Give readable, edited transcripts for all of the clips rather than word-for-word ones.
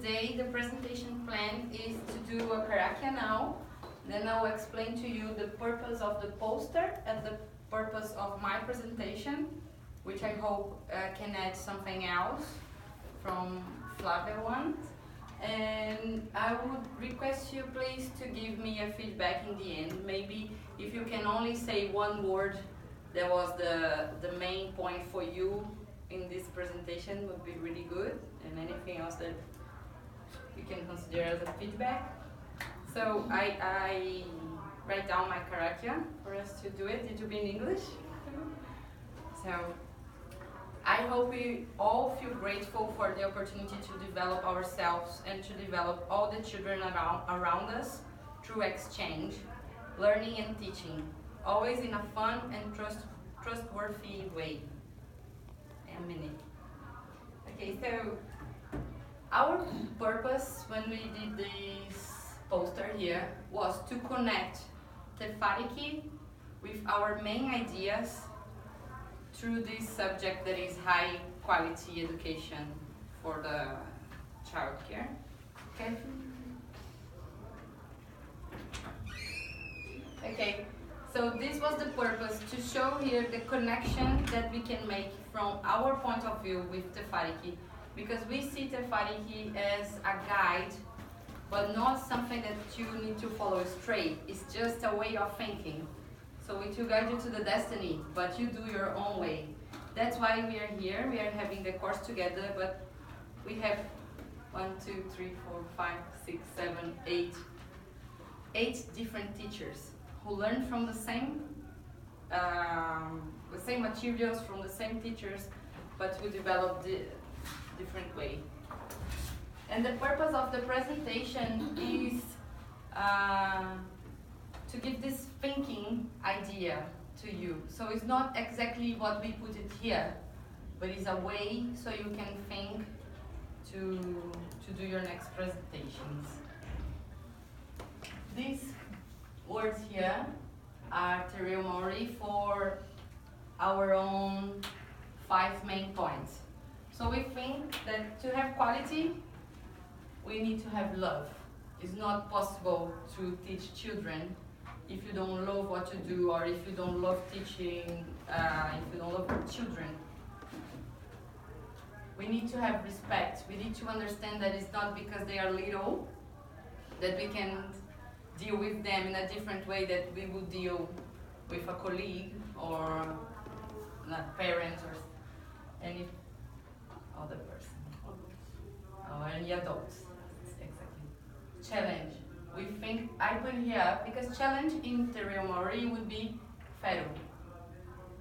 today the presentation plan is to do a karakia now. Then I will explain to you the purpose of the poster and the purpose of my presentation, which I hope can add something else from Flavia one. And I would request you please to give me a feedback in the end. Maybe if you can only say one word that was the main point for you in this presentation would be really good, and anything else that you can consider as a feedback. So I write down my karakia for us to do it. It will be in English. So I hope we all feel grateful for the opportunity to develop ourselves and to develop all the children around us through exchange, learning and teaching, always in a fun and trustworthy way. A minute. Okay, so our purpose when we did this poster here was to connect Tefariki with our main ideas through this subject that is high quality education for the child care. Okay? Okay, so this was the purpose, to show here the connection that we can make from our point of view with Tefariki, because we see Tefariki as a guide, but not something that you need to follow straight. It's just a way of thinking. So it will guide you to the destiny, but you do your own way. That's why we are here. We are having the course together, but we have 8 different teachers who learn from the same materials from the same teachers, but who develop the different way. And the purpose of the presentation is to give this thinking idea to you. So it's not exactly what we put it here, but it's a way so you can think to do your next presentations. These words here are Tereo Maori for our own 5 main points. So we think that to have quality, we need to have love. It's not possible to teach children if you don't love what you do, or if you don't love teaching, if you don't love children. We need to have respect. We need to understand that it's not because they are little that we can deal with them in a different way that we would deal with a colleague or a parent or any other person, or any adults. Exactly. Challenge. We think, I put here, because challenge in Tereo Maori would be fero.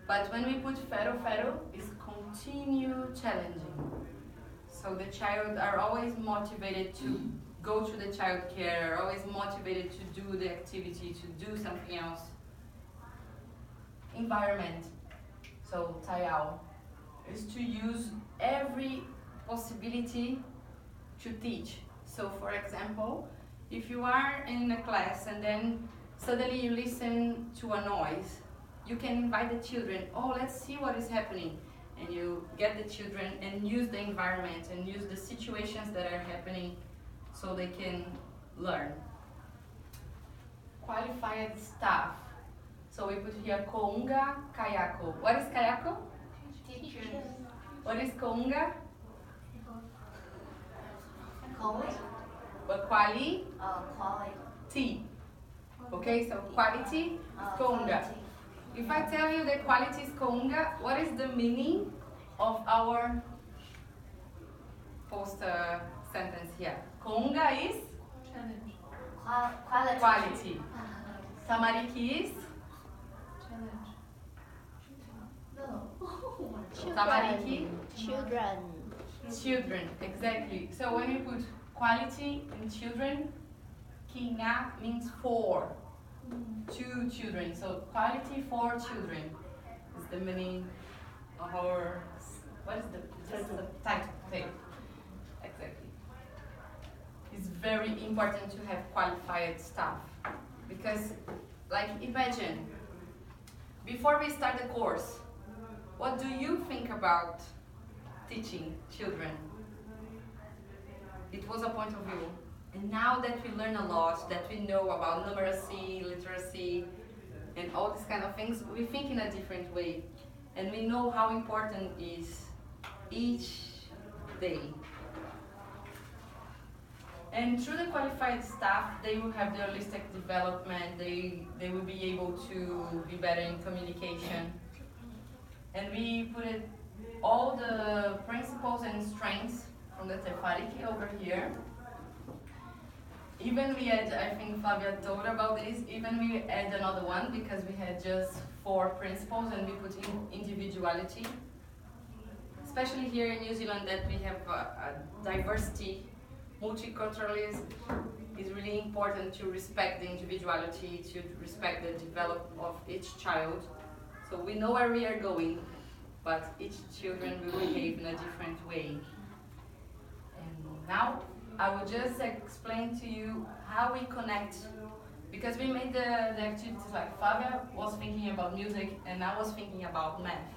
But when we put fero, is continue challenging. So the child are always motivated to go to the child care, always motivated to do the activity, to do something else. Environment. So tayao is to use every possibility to teach. So for example, if you are in a class and then suddenly you listen to a noise, you can invite the children, oh, let's see what is happening. And you get the children and use the environment and use the situations that are happening so they can learn. Qualified staff. So we put here kounga, kayako. What is kayako? Teachers. What is kounga? Quality. But quality. Quality. Okay, so quality is kounga. If I tell you that quality is kounga, what is the meaning of our poster sentence here? Kounga is? Quality. Quality. Tamariki is? Tamariki? Children, exactly. So when you put quality in children, kinga means 4. 2 children. So quality for children is the meaning of our, what is the title? Exactly. It's very important to have qualified staff, because like imagine, before we start the course, what do you think about teaching children? It was a point of view. And now that we learn a lot, that we know about numeracy, literacy, and all these kind of things, we think in a different way. And we know how important is each day. And through the qualified staff, they will have the holistic development, they will be able to be better in communication. And we put it, all the principles and strengths from the Tefariki over here. Even we had, I think Flavia told about this, even we add another one because we had just 4 principles and we put in individuality. Especially here in New Zealand that we have a diversity, multiculturalism is really important to respect the individuality, to respect the development of each child. So we know where we are going, but each children will behave in a different way. And now I will just explain to you how we connect, because we made the activities like Flavia was thinking about music and I was thinking about math.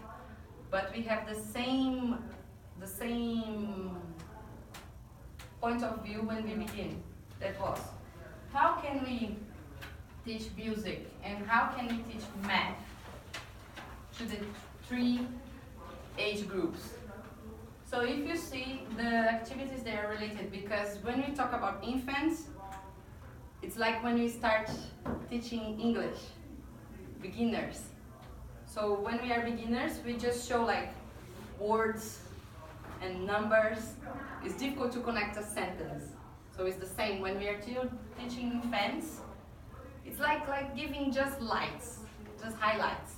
But we have the same point of view when we begin. That was, how can we teach music and how can we teach math to the 3 age groups? So if you see, the activities, they are related, because when we talk about infants, it's like when we start teaching English, beginners. So when we are beginners, we just show like words and numbers. It's difficult to connect a sentence. So it's the same when we are teaching infants. It's like giving just lights, just highlights.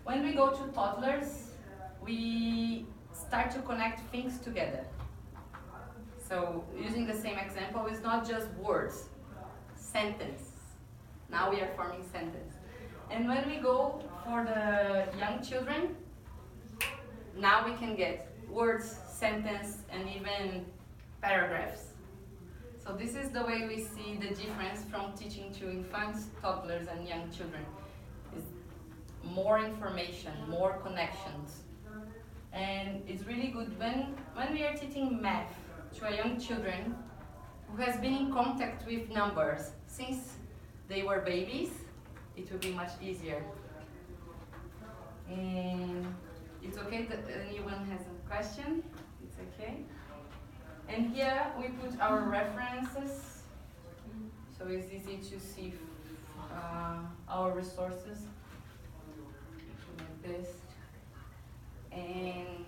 When we go to toddlers, we start to connect things together. So using the same example, it's not just words, sentence. Now we are forming sentence. And when we go for the young children, now we can get words, sentence, and even paragraphs. So this is the way we see the difference from teaching to infants, toddlers, and young children. It's more information, more connections. And it's really good when we are teaching math to a young children who has been in contact with numbers since they were babies, it will be much easier. And it's okay that anyone has a question, it's okay. And here we put our references, so it's easy to see our resources, like this. And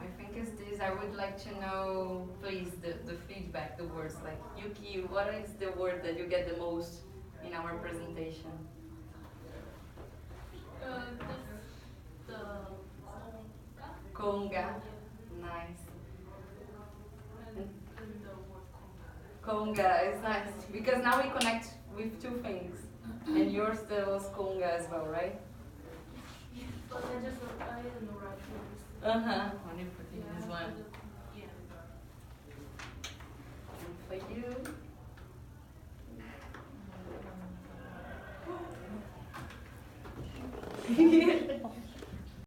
I think it's this, I would like to know, please, the feedback, the words, like, Yuki, what is the word that you get the most in our presentation? The Conga. Nice. and the word Conga is nice, because now we connect with 2 things. And yours there was Conga as well, right? but I didn't write this. Uh-huh. When you put in this one. Yeah. And for you.